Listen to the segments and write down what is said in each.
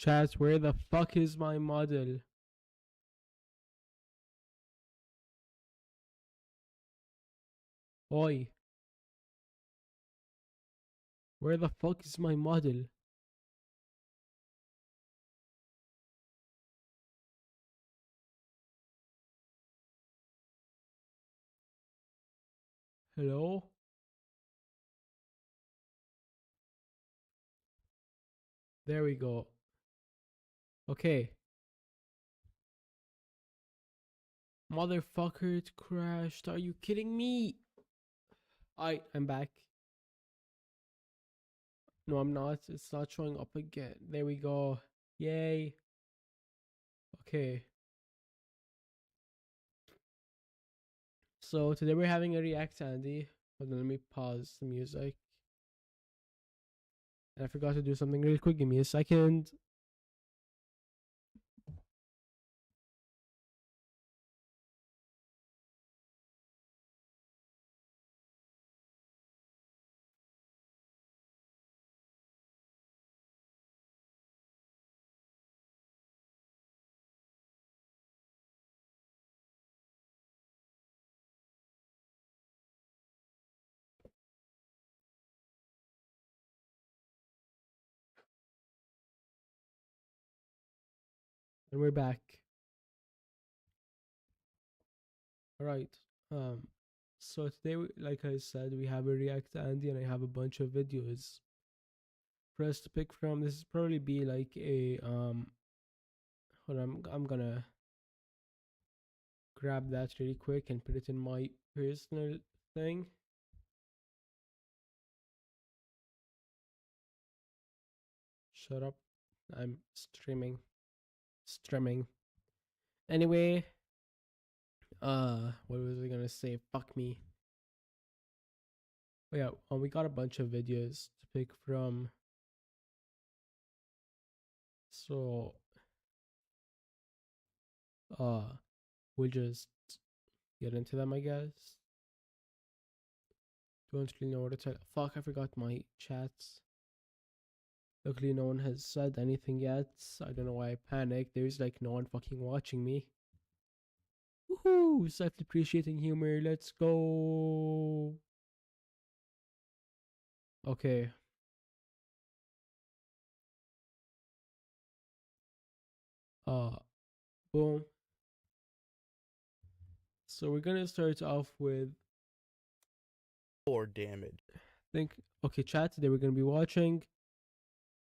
Chat, where the fuck is my model? Oi. Where the fuck is my model? Hello? There we go. Okay. Motherfucker, it crashed. Are you kidding me? I'm back. No, I'm not. It's not showing up again. There we go. Yay. Okay. So today we're having a react to Andyyy. Hold on, let me pause the music. And I forgot to do something really quick. Give me a second. And we're back. Alright. So today, like I said, we have a react to Andyyy, and I have a bunch of videos for us to pick from. This is probably be like a hold on, I'm gonna grab that really quick and put it in my personal thing. Shut up. I'm streaming. Anyway, what was I gonna say? Fuck me. Oh yeah, we got a bunch of videos to pick from. So we'll just get into them, I guess. Don't really know what to tell. Fuck, I forgot my chats. Luckily, no one has said anything yet. I don't know why I panicked. There's like no one fucking watching me. Woohoo! Self-depreciating humor. Let's go. Okay. Boom. So we're gonna start off with or damage. Okay, chat. Today we're gonna be watching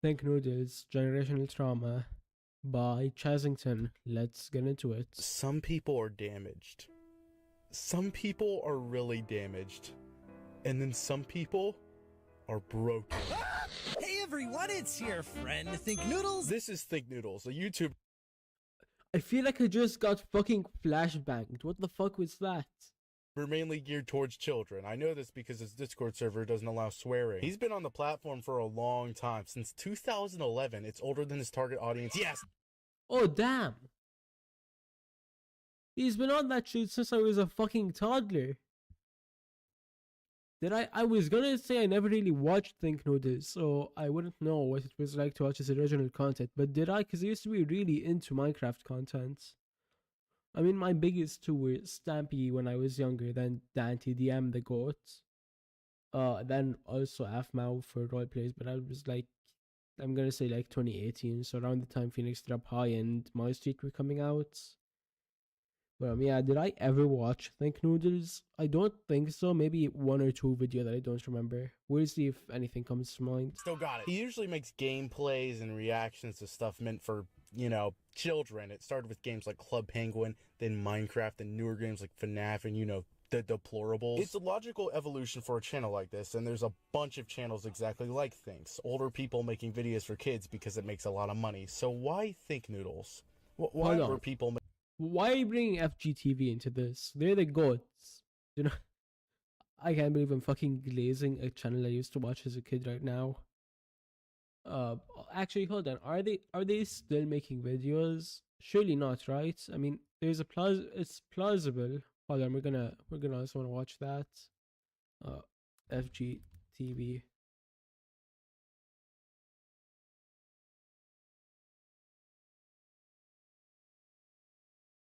Think Noodles Generational Trauma by Chasington. Let's get into it. Some people are damaged. Some people are really damaged. And then some people are broken. Hey everyone, it's your friend Think Noodles. This is Think Noodles, a YouTube. I feel like I just got fucking flashbanged. What the fuck was that? We're mainly geared towards children. I know this because his Discord server doesn't allow swearing. He's been on the platform for a long time. Since 2011, it's older than his target audience. Yes! Oh, damn. He's been on that shit since I was a fucking toddler. I was gonna say I never really watched Think Noodles, so I wouldn't know what it was like to watch his original content. But did I? Because I used to be really into Minecraft content. I mean, my biggest two were Stampy when I was younger, then Dante DM the GOAT. Then also Afmao for role plays, but I was like, I'm gonna say like 2018, so around the time Phoenix Drop High and My Street were coming out. But yeah, did I ever watch Think Noodles? I don't think so. Maybe one or two video that I don't remember. We'll see if anything comes to mind. Still got it. He usually makes gameplays and reactions to stuff meant for, you know, children. It started with games like Club Penguin, then Minecraft, and newer games like FNAF and, you know, the deplorables. It's a logical evolution for a channel like this, and there's a bunch of channels exactly like Thinks. Older people making videos for kids because it makes a lot of money. So why Think Noodles? Why were people... Why are you bringing FGTV into this? They're the goats. You know, I can't believe I'm fucking glazing a channel I used to watch as a kid right now. Actually, hold on. Are they still making videos? Surely not, right? I mean, there's it's plausible. Hold on, we're gonna also wanna watch that. FGTV.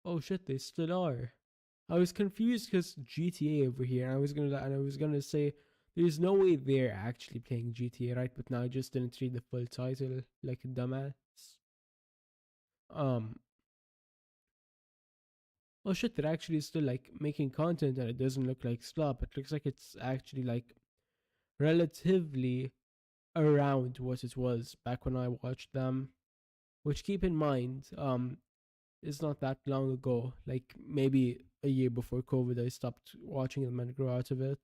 Oh shit, they still are. I was confused because GTA over here, and I was gonna say there's no way they're actually playing GTA, right? But now I just didn't read the full title like a dumbass. Um. Oh shit, they're actually still like making content, and it doesn't look like slop. It looks like it's actually like relatively around what it was back when I watched them. Which, keep in mind, it's not that long ago. Like maybe a year before COVID, I stopped watching them and grew out of it.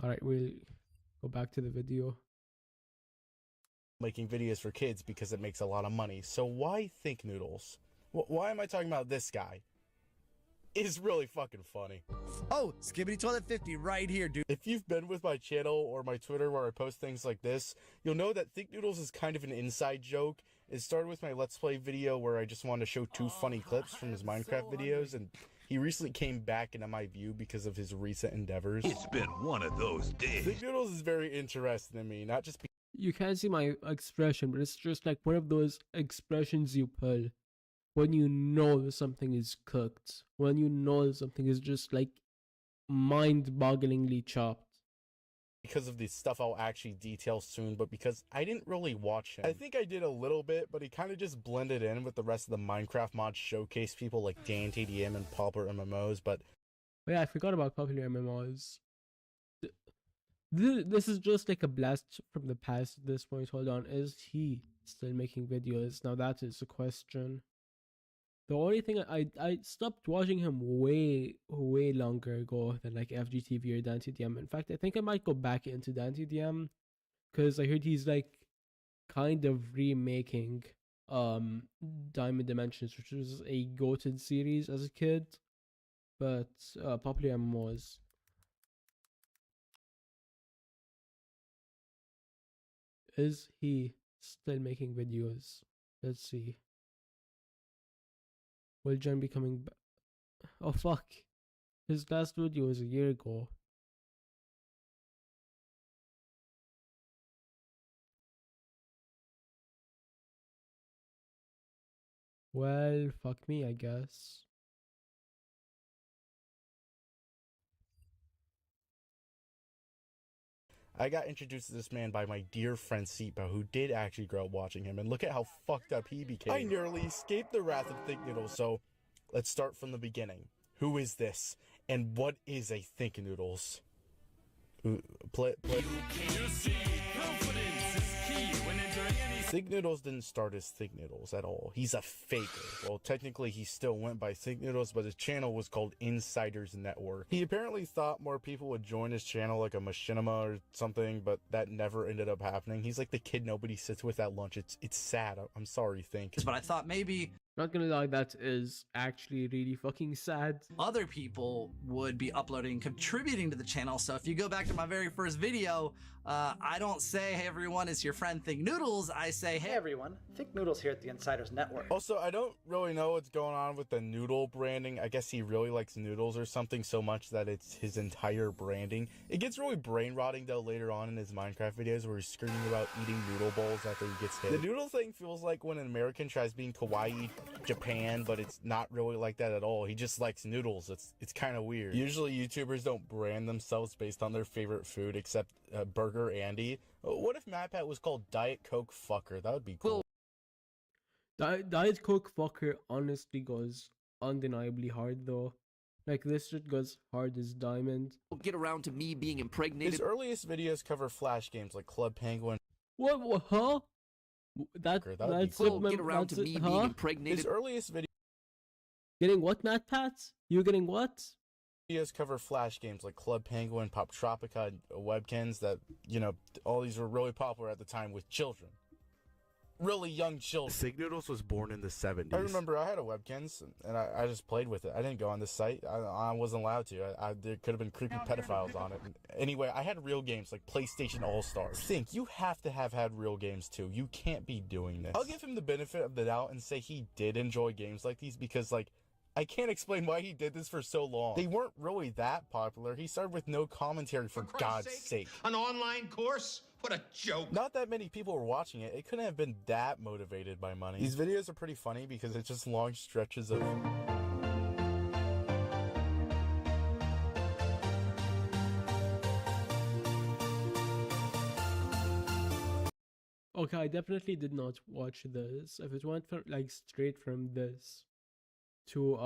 All right, we'll go back to the video. Making videos for kids because it makes a lot of money. So why Think Noodles? Why am I talking about this guy? It's really fucking funny. Oh, Skibbity Toilet 50 right here, dude. If you've been with my channel or my Twitter where I post things like this, you'll know that Think Noodles is kind of an inside joke. It started with my Let's Play video where I just wanted to show two funny clips from his Minecraft videos, and he recently came back into my view because of his recent endeavors. It's been one of those days. Think Noodles is very interesting in me, not just because You can't see my expression, but it's just like one of those expressions you pull when you know something is cooked, when you know something is just like mind-bogglingly chopped. of the stuff I'll actually detail soon, but because I didn't really watch him. I think I did a little bit, but he kind of just blended in with the rest of the Minecraft mods showcase people like DanTDM and popular MMOs, but Oh yeah, I forgot about popular MMOs. This is just like a blast from the past at this point. Hold on, is he still making videos? Now that is a question. The only thing I stopped watching him way longer ago than like FGTV or DanTDM. In fact, I think I might go back into DanTDM because I heard he's like kind of remaking Diamond Dimensions, which was a goated series as a kid. But popular MMOs. Is he still making videos? Let's see. Will John be coming back? Oh fuck. His last video was a year ago. Well, fuck me, I guess. I got introduced to this man by my dear friend Sipa, who did actually grow up watching him, and look at how fucked up he became. I nearly escaped the wrath of Think Noodles, so let's start from the beginning. Who is this, and what is a Think Noodles? Play. Think Noodles didn't start as Think Noodles at all. He's a faker. Well, technically he still went by Think Noodles, but his channel was called Insiders Network. He apparently thought more people would join his channel, like a machinima or something, but that never ended up happening. He's like the kid nobody sits with at lunch. It's sad. I'm sorry, Think. But I thought maybe Not gonna lie, that is actually really fucking sad. other people would be uploading, contributing to the channel. So if you go back to my very first video, I don't say, hey everyone, it's your friend Think Noodles. I say, Hey hey, everyone, Think Noodles here at the Insiders Network. Also, I don't really know what's going on with the noodle branding. I guess he really likes noodles or something so much that it's his entire branding. It gets really brain rotting though later on in his Minecraft videos where he's screaming about eating noodle bowls after he gets hit. The noodle thing feels like when an American tries being kawaii Japan, but it's not really like that at all. He just likes noodles. It's kind of weird. Usually YouTubers don't brand themselves based on their favorite food except Burger Andyyy. What if MatPat was called Diet Coke Fucker? That would be cool. Diet Coke Fucker honestly goes undeniably hard though. Like this shit goes hard as diamond. Get around to me being impregnated. His earliest videos cover Flash games like Club Penguin. What huh? That's We'll get around to me being impregnated. His earliest Getting what, Matt Pats? You getting what? videos cover Flash games like Club Penguin, Pop Tropica, and webkins that, you know, all these were really popular at the time with children. Really young children. Think Noodles was born in the 70s. I remember I had a webkins, and I just played with it. I didn't go on the site. I wasn't allowed to. There could have been creepy pedophiles on it. Anyway, I had real games like PlayStation All-Stars. Think, you have to have had real games too. You can't be doing this. I'll give him the benefit of the doubt and say he did enjoy games like these because, like, I can't explain why he did this for so long. They weren't really that popular. He started with no commentary for God's sake. An online course? What a joke. Not that many people were watching it. It couldn't have been that motivated by money. These videos are pretty funny because it's just long stretches of... Okay, I definitely did not watch this. If it went from like straight from this to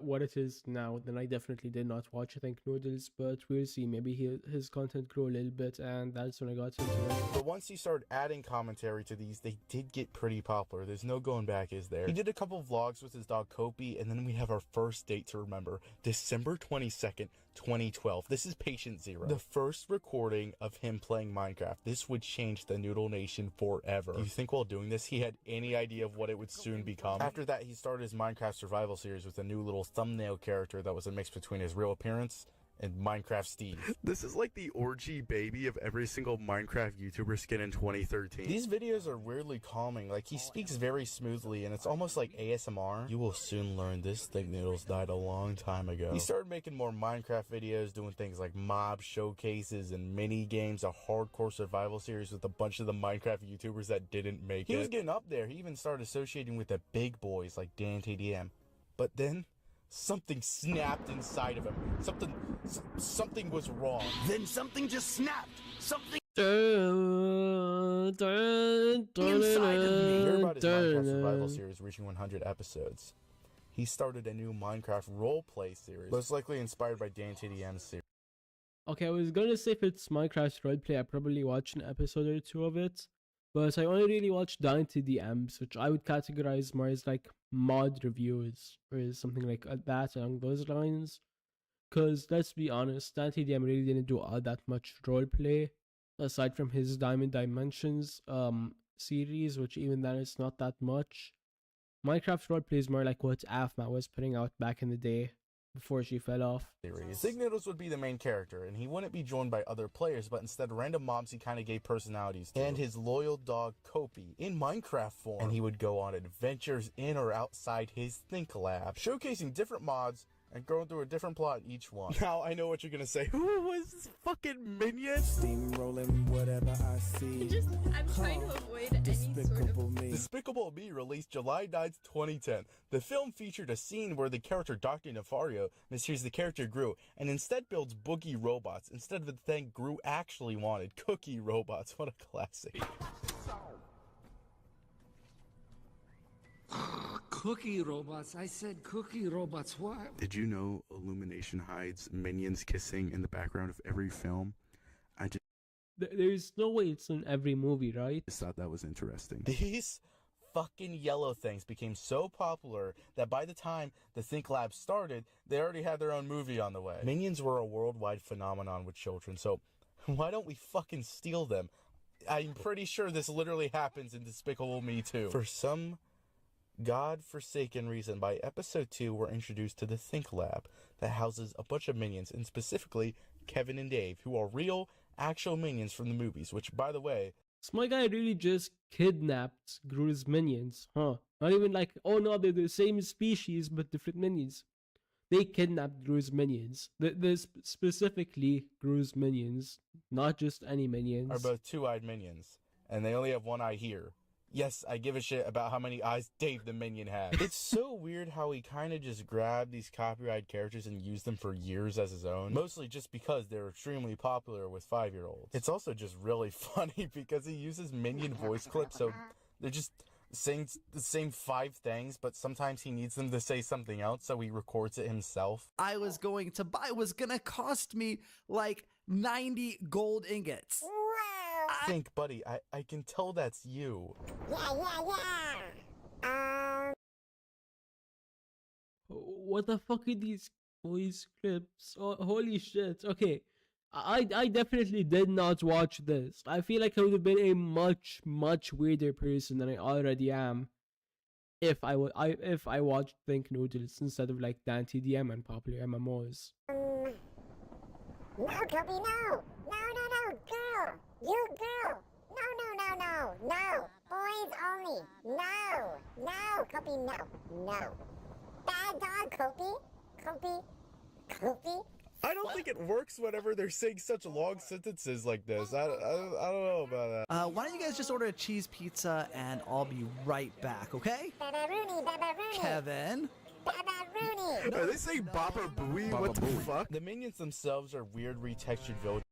what it is now, then I definitely did not watch Think Noodles, but we'll see. Maybe his content grew a little bit, and that's when I got into it. But once he started adding commentary to these, they did get pretty popular. There's no going back, is there? He did a couple of vlogs with his dog Kopi, and then we have our first date to remember, December 22nd, 2012. This is patient zero. The first recording of him playing Minecraft. This would change the Noodle Nation forever. Do you think while doing this, he had any idea of what it would soon become? After that, he started his Minecraft survival series with a new little thumbnail character that was a mix between his real appearance and Minecraft Steve. This is like the orgy baby of every single Minecraft YouTuber skin in 2013. These videos are weirdly calming. Like, he speaks very smoothly and it's almost like ASMR. You will soon learn this Think Noodles died a long time ago. He started making more Minecraft videos, doing things like mob showcases and mini games, a hardcore survival series with a bunch of the Minecraft YouTubers that didn't make it. He was getting up there. He even started associating with the big boys like DanTDM. But then something snapped inside of him. Something was wrong. Then something just snapped. Something Inside of me. Hear about his Minecraft survival series reaching 100 episodes. He started a new Minecraft roleplay series, most likely inspired by DanTDM's series. Okay, I was gonna say if it's Minecraft roleplay, I probably watched an episode or two of it, but I only really watched DanTDM's, which I would categorize more as like mod reviews or something like that along those lines. Because let's be honest, DanTDM really didn't do all that much roleplay aside from his Diamond Dimensions series, which even then it's not that much. Minecraft roleplay is more like what Afma was putting out back in the day before she fell off. Think Noodles would be the main character, and he wouldn't be joined by other players, but instead random mobs he kind of gave personalities to. And his loyal dog Kopi in Minecraft form. And he would go on adventures in or outside his Think Lab, showcasing different mods and going through a different plot in each one. Now I know what you're gonna say. Who was this fucking minion? Steamrolling whatever I see. I'm trying to avoid any sort of... Despicable Me released July 9th, 2010. The film featured a scene where the character Dr. Nefario mishears the character Gru and instead builds boogie robots instead of the thing Gru actually wanted, cookie robots. What a classic. Cookie robots? I said cookie robots, what? Did you know Illumination hides minions kissing in the background of every film? There's no way it's in every movie, right? I just thought that was interesting. These fucking yellow things became so popular that by the time the Think Lab started, they already had their own movie on the way. Minions were a worldwide phenomenon with children, so why don't we fucking steal them? I'm pretty sure this literally happens in Despicable Me too. For some God-forsaken reason, by episode 2, we're introduced to the Think Lab that houses a bunch of minions, and specifically Kevin and Dave, who are real, actual minions from the movies, which, by the way... So my guy really just kidnapped Gru's minions, huh? Not even like, oh no, they're the same species, but different minions. They kidnapped Gru's minions. Specifically Gru's minions, not just any minions. Are both two-eyed minions, and they only have one eye here. Yes, I give a shit about how many eyes Dave the Minion has. It's so weird how he kind of just grabbed these copyrighted characters and used them for years as his own. Mostly just because they're extremely popular with 5-year-olds. It's also just really funny because he uses Minion voice clips, so they're just saying the same 5 things, but sometimes he needs them to say something else, so he records it himself. I was going to buy was gonna cost me like 90 gold ingots. Think, buddy, I can tell that's you. What the fuck are these voice clips? Oh, holy shit. Okay, I definitely did not watch this. I feel like I would have been a much weirder person than I already am if I watched Think Noodles instead of like DanTDM and popular MMOs. No, Kobe, no! No, girl! You girl! No! Boys only! No, Kobe, no! Bad bad dog, Kopi. Kopi. I don't think it works whenever they're saying such long sentences like this. I don't know about that. Why don't you guys just order a cheese pizza and I'll be right back, okay? Babaroonie, babaroonie. Kevin. Babaroonie. Are they saying Baba Booey? What the fuck? The minions themselves are weird retextured villagers.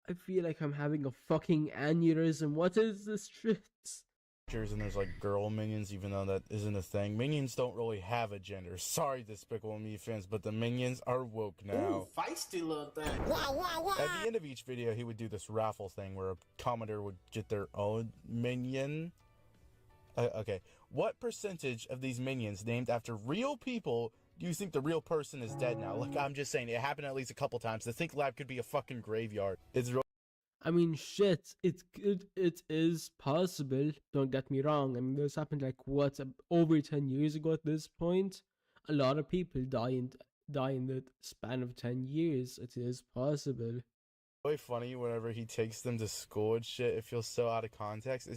I feel like I'm having a fucking aneurysm. What is this shit? And there's like girl minions, even though that isn't a thing. Minions don't really have a gender. Sorry, Despicable Me fans, but the minions are woke now. Ooh, feisty little thing. Yeah. At the end of each video, he would do this raffle thing where a commenter would get their own minion. Okay, what percentage of these minions named after real people do you think the real person is dead now? Like, I'm just saying, it happened at least a couple times. The Think Lab could be a fucking graveyard. It's real. I mean, shit, it is possible, don't get me wrong. I mean, this happened like, what, over 10 years ago at this point? A lot of people die in the span of 10 years. It is possible. Really funny whenever he takes them to school and shit. It feels so out of context.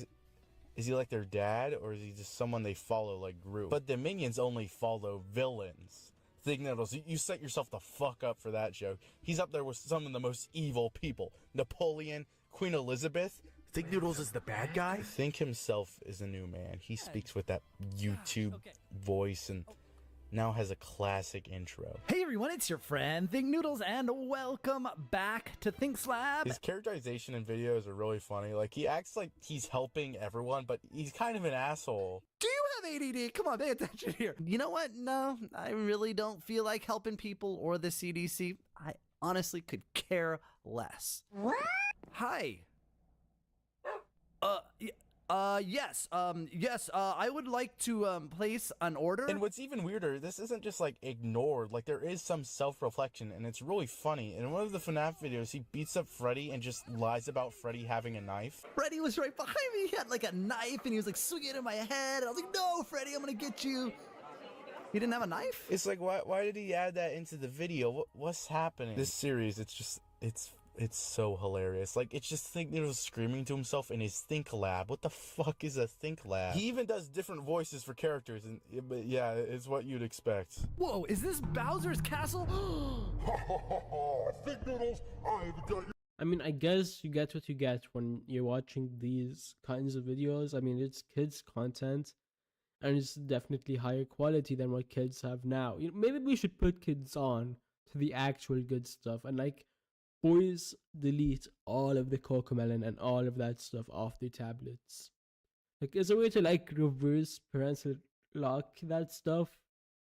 Is he like their dad, or is he just someone they follow like Gru? But the minions only follow villains. Think Noodles, you set yourself the fuck up for that joke. He's up there with some of the most evil people. Napoleon, Queen Elizabeth. Think Noodles is the bad guy? Think himself is a new man. He speaks with that YouTube voice and now has a classic intro. Hey everyone, it's your friend Think Noodles, and welcome back to Think Slab. His characterization in videos are really funny. Like, he acts like he's helping everyone, but he's kind of an asshole. Do you have ADD? Come on, pay attention here. You know what? No, I really don't feel like helping people or the CDC. I honestly could care less. What? Hi. Yes, I would like to, place an order. And what's even weirder, this isn't just, like, ignored. Like, there is some self-reflection, and it's really funny. In one of the FNAF videos, he beats up Freddy and just lies about Freddy having a knife. Freddy was right behind me. He had, like, a knife, and he was, like, swinging it in my head. And I was like, no, Freddy, I'm gonna get you. He didn't have a knife? It's like, why did he add that into the video? What's happening? This series, it's so hilarious. Like, it's just Think Noodles screaming to himself in his Think Lab. What the fuck is a Think Lab? He even does different voices for characters, and but yeah, it's what you'd expect. Whoa, is this Bowser's castle? Think Noodles, I've got you. I mean, I guess you get what you get when you're watching these kinds of videos. I mean, it's kids' content, and it's definitely higher quality than what kids have now. You know, maybe we should put kids on to the actual good stuff, and like, boys delete all of the Cocomelon and all of that stuff off their tablets. Like, is there a way to like reverse parental lock that stuff?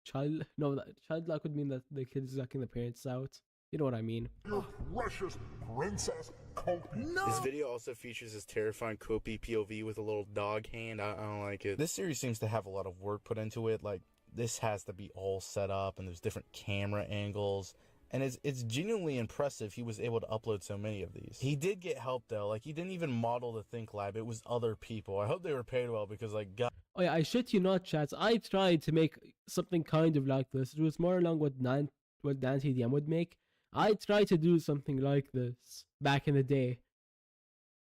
Child lock would mean that the kid's locking the parents out. You know what I mean? Your precious princess Kopi. No! This video also features his terrifying Kopi POV with a little dog hand. I don't like it. This series seems to have a lot of work put into it. Like, this has to be all set up, and there's different camera angles. And it's genuinely impressive he was able to upload so many of these. He did get help though. Like, he didn't even model the Think Lab. It was other people. I hope they were paid well, because like, God. Oh yeah, I shit you not, chats. I tried to make something kind of like this. It was more along what NanTDM would make. I tried to do something like this back in the day.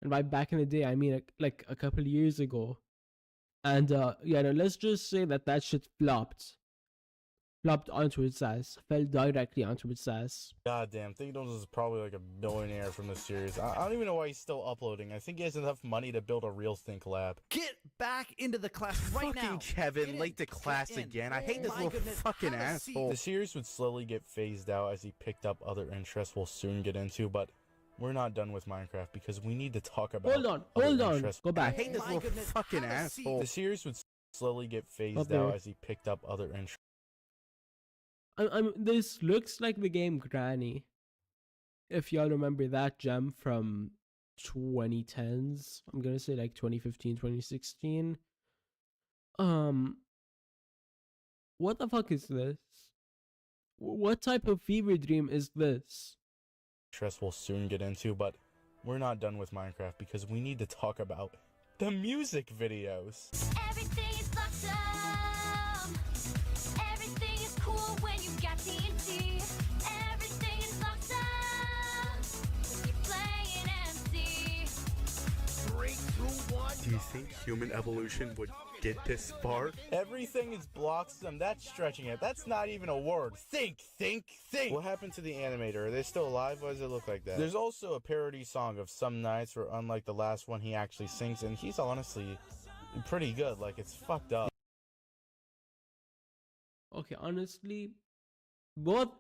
And by back in the day, I mean like a couple of years ago. And yeah, no, let's just say that shit flopped. Flopped onto its ass. Fell directly onto its ass. Goddamn, Think Noodles is probably like a billionaire from the series. I don't even know why he's still uploading. I think he has enough money to build a real Think Lab. Get back into the class right now. Fucking Kevin, late to class again. I hate this little fucking asshole. The series would slowly get phased out as he picked up other interests we'll soon get into, but we're not done with Minecraft because we need to talk about Hold on. Go back. I hate this little fucking asshole. The series would slowly get phased out as he picked up other interests. This looks like the game Granny. If y'all remember that gem from 2010s. I'm gonna say like 2015, 2016. What the fuck is this? What type of fever dream is this? We'll soon get into, but we're not done with Minecraft because we need to talk about the music videos. Everything is awesome. Everything is cool when you got TNT. Everything is awesome. You're playing MC. 3, 2, 1. Do you think human evolution would get this far? Everything is blocksome. That's stretching it. That's not even a word. Think. What happened to the animator? Are they still alive? Why does it look like that? There's also a parody song of Some Nights where, unlike the last one, he actually sings, and he's honestly pretty good. Like, it's fucked up. Okay, honestly, both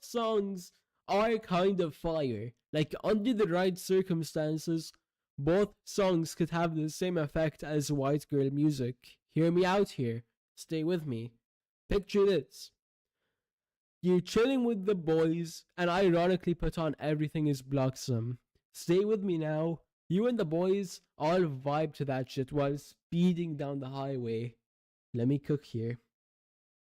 songs are kind of fire. Like, under the right circumstances, both songs could have the same effect as white girl music. Hear me out here. Stay with me. Picture this. You're chilling with the boys and ironically put on Everything is Blocksome. Stay with me now. You and the boys all vibe to that shit while speeding down the highway. Let me cook here.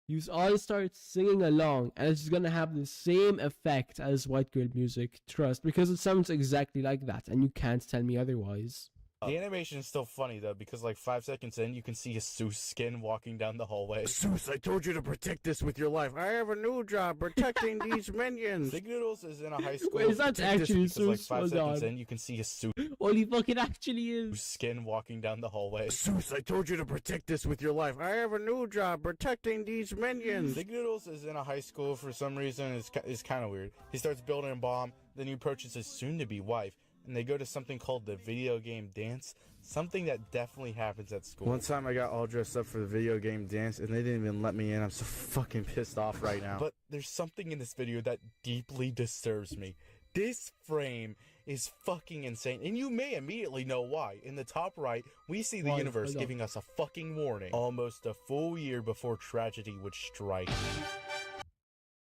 You all start singing along, and it's gonna have the same effect as white girl music, trust, because it sounds exactly like that, and you can't tell me otherwise. The animation is still funny though, because like 5 seconds in, you can see a Seuss skin walking down the hallway. Seuss, I told you to protect this with your life. I have a new job, protecting these minions. Big Noodles is in a high school. Wait, is that actually Seuss? Like 5 seconds in, you can see a Seuss Well, he fucking actually is. skin walking down the hallway. Seuss, I told you to protect this with your life. I have a new job, protecting these minions. Big Noodles is in a high school for some reason. It's kind of weird. He starts building a bomb, then he approaches his soon-to-be wife, and they go to something called the video game dance. Something that definitely happens at school. One time I got all dressed up for the video game dance and they didn't even let me in. I'm so fucking pissed off right now. But there's something in this video that deeply disturbs me. This frame is fucking insane, and you may immediately know why. In the top right, we see the universe giving us a fucking warning. Almost a full year before tragedy would strike.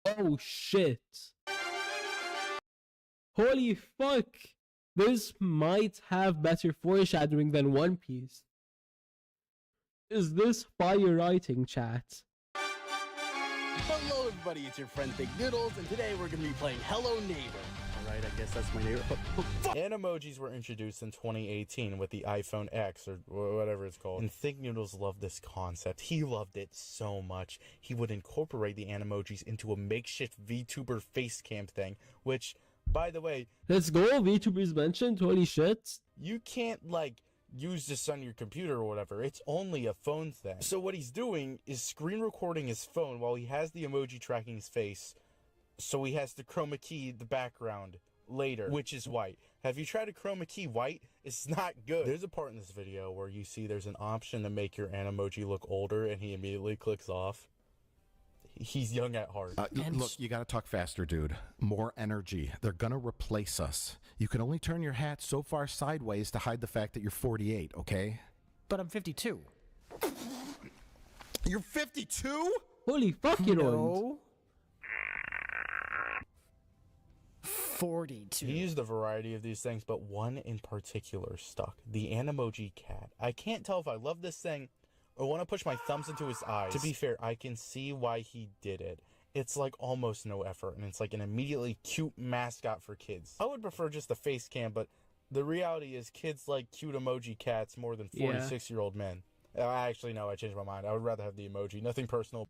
Oh shit. Holy fuck. This might have better foreshadowing than One Piece. Is this fire writing, chat? Hello everybody, it's your friend Big Noodles, and today we're going to be playing Hello Neighbor. Alright, I guess that's my neighbor. Animojis were introduced in 2018 with the iPhone X, or whatever it's called. And Think Noodles loved this concept. He loved it so much, he would incorporate the Animojis into a makeshift VTuber face cam thing, which... by the way, let's go. VTubers mentioned. Holy shit. You can't like use this on your computer or whatever. It's only a phone thing. So what he's doing is screen recording his phone while he has the emoji tracking his face. So he has to chroma key the background later, which is white. Have you tried to chroma key white? It's not good. There's a part in this video where you see there's an option to make your Animoji look older and he immediately clicks off. He's young at heart. Look, you gotta talk faster, dude. More energy. They're gonna replace us. You can only turn your hat so far sideways to hide the fact that you're 48, okay? But I'm 52. You're 52? Holy fuck, you know. 42. He used a variety of these things, but one in particular stuck. The Animoji cat. I can't tell if I love this thing I want to push my thumbs into his eyes. To be fair, I can see why he did it. It's like almost no effort, and it's like an immediately cute mascot for kids. I would prefer just a face cam, but the reality is kids like cute emoji cats more than 46-year-old men. Actually, no, I changed my mind. I would rather have the emoji. Nothing personal.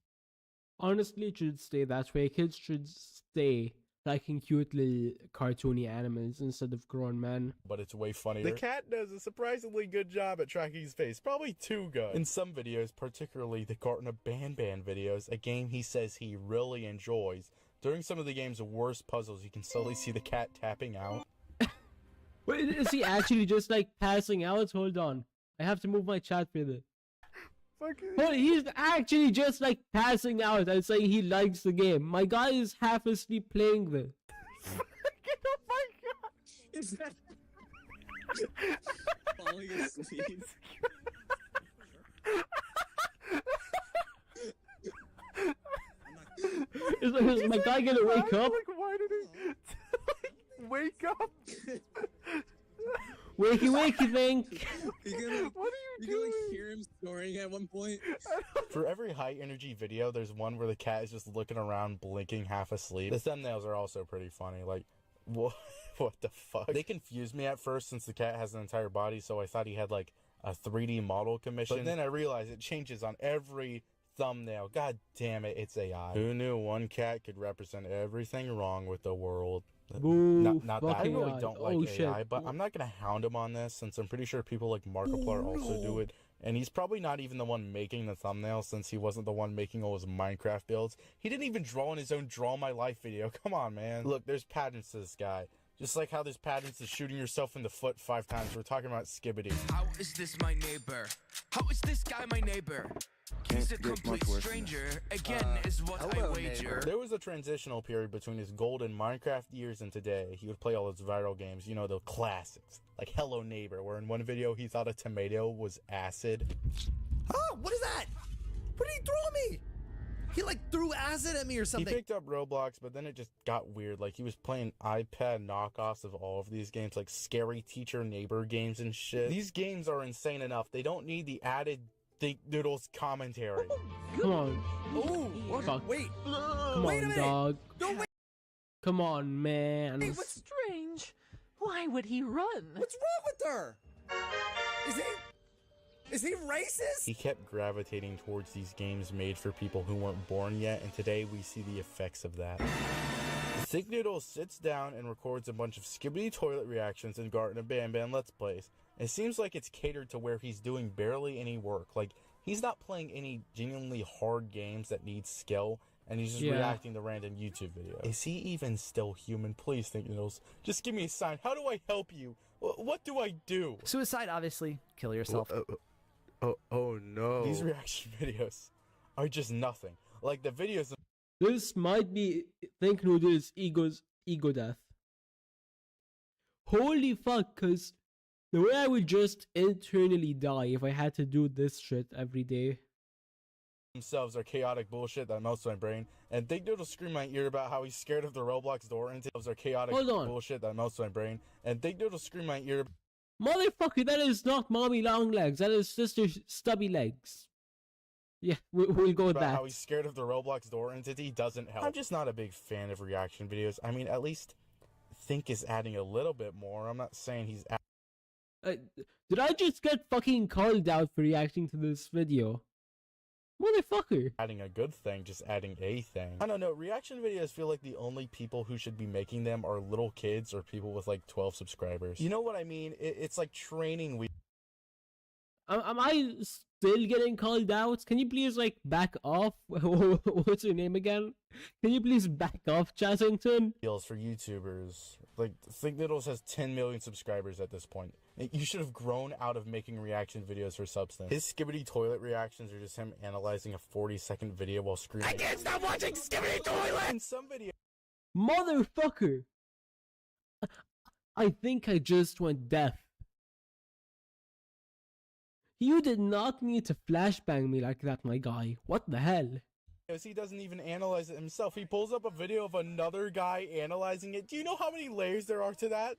Honestly, it should stay that way. Kids should stay liking cute little cartoony animals instead of grown men. But it's way funnier. The cat does a surprisingly good job at tracking his face. Probably too good. In some videos, particularly the Garten of Banban videos, a game he says he really enjoys. During some of the game's worst puzzles, you can slowly see the cat tapping out. Wait, is he actually just like passing out? Hold on. I have to move my chat for this. Well, he's actually just like passing out and saying he likes the game. My guy is half asleep playing this. Oh my god! Is that falling asleep? Is my guy gonna wake up? Like, why did he wake up? Wakey wakey think. What are you doing? Like hear him snoring at one point. For every high energy video, there's one where the cat is just looking around, blinking, half asleep. The thumbnails are also pretty funny. Like, what the fuck? They confused me at first since the cat has an entire body, so I thought he had like a 3D model commission. But then I realized it changes on every thumbnail. God damn it, it's AI. Who knew one cat could represent everything wrong with the world? Boo, Not that. I fucking really AI. don't like Oh, AI, shit. but I'm not gonna hound him on this since I'm pretty sure people like Markiplier also do it. And he's probably not even the one making the thumbnail since he wasn't the one making all his Minecraft builds. He didn't even draw in his own Draw My Life video. Come on, man. Look, there's patterns to this guy. Just like how there's patterns to shooting yourself in the foot 5 times. We're talking about Skibbity. How is this my neighbor? How is this guy my neighbor? He's a complete stranger. Again, is what I wager. There was a transitional period between his golden Minecraft years and today. He would play all his viral games, you know, the classics, like Hello Neighbor, where in one video he thought a tomato was acid. Oh, what is that? What did he throw at me? He like threw acid at me or something. He picked up Roblox, but then it just got weird. Like he was playing iPad knockoffs of all of these games, like Scary Teacher Neighbor games and shit. These games are insane enough. They don't need the added Think Noodles commentary. Come on. Oh, Fuck. wait. Come wait on, a minute. dog. No, wait. Come on, man. Hey, what's strange? Why would he run? What's wrong with her? Is he racist? He kept gravitating towards these games made for people who weren't born yet, and today we see the effects of that. Think Noodles sits down and records a bunch of Skibbity toilet reactions and Garten of Banban Let's Plays. It seems like it's catered to where he's doing barely any work. Like, he's not playing any genuinely hard games that need skill, and he's just reacting to random YouTube videos. Is he even still human? Please, Think Noodles. Just give me a sign. How do I help you? What do I do? Suicide, obviously. Kill yourself. Oh no. These reaction videos are just nothing. Like the videos. This might be Think Noodles' ego death. Holy fuck, cause the way I would just internally die if I had to do this shit every day. Themselves are chaotic bullshit that melts my brain, and Think Noodles scream my ear about how he's scared of the Roblox door and themselves are chaotic bullshit that melts my brain, and Think Noodles scream my ear. Motherfucker, that is not mommy long legs, that is sister stubby legs. Yeah, we'll go with that. How he's scared of the Roblox door entity doesn't help. I'm just not a big fan of reaction videos. I mean, at least Think is adding a little bit more. I'm not saying he's did I just get fucking called out for reacting to this video? Motherfucker. Adding a good thing, just adding a thing. I don't know, reaction videos feel like the only people who should be making them are little kids or people with like 12 subscribers. You know what I mean? It's like training wheels. Am I still getting called out? Can you please like back off? What's your name again? Can you please back off, Chasington? For YouTubers. Like, Think Noodles has 10 million subscribers at this point. You should have grown out of making reaction videos for substance. His Skibbity toilet reactions are just him analyzing a 40-second video while screaming. I can't stop watching Skibbity toilet! In some video. Motherfucker! I think I just went deaf. You did not need to flashbang me like that, my guy. What the hell? He doesn't even analyze it himself. He pulls up a video of another guy analyzing it. Do you know how many layers there are to that?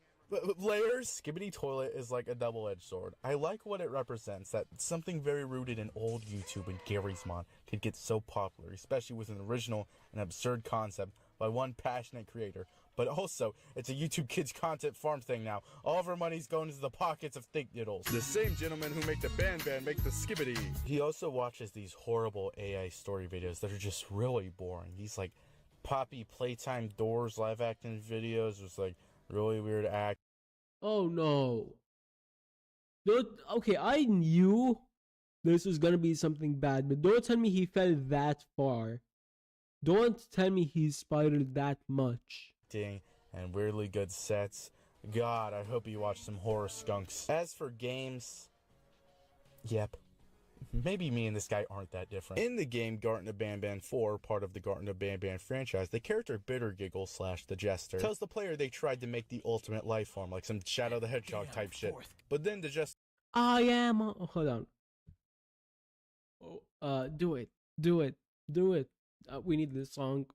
Layers? Skibbity toilet is like a double-edged sword. I like what it represents, that something very rooted in old YouTube and Gary's Mod could get so popular, especially with an original and absurd concept by one passionate creator. But also, it's a YouTube Kids content farm thing now. All of our money's going into the pockets of Think Noodles. The same gentleman who make the Banban make the Skibbity. He also watches these horrible AI story videos that are just really boring. These like Poppy Playtime Doors live action videos with like really weird act. Oh no. Okay, I knew this was gonna be something bad, but don't tell me he fell that far. Don't tell me he spiraled that much. And weirdly good sets. God, I hope you watch some horror skunks. As for games, yep. Maybe me and this guy aren't that different. In the game Garten of Banban 4, part of the Garten of Banban franchise, the character Bitter Giggle / the Jester tells the player they tried to make the ultimate life form, like some Shadow the Hedgehog type shit. But then the Jester... I am... hold on. Do it. Do it. Do it. We need this song.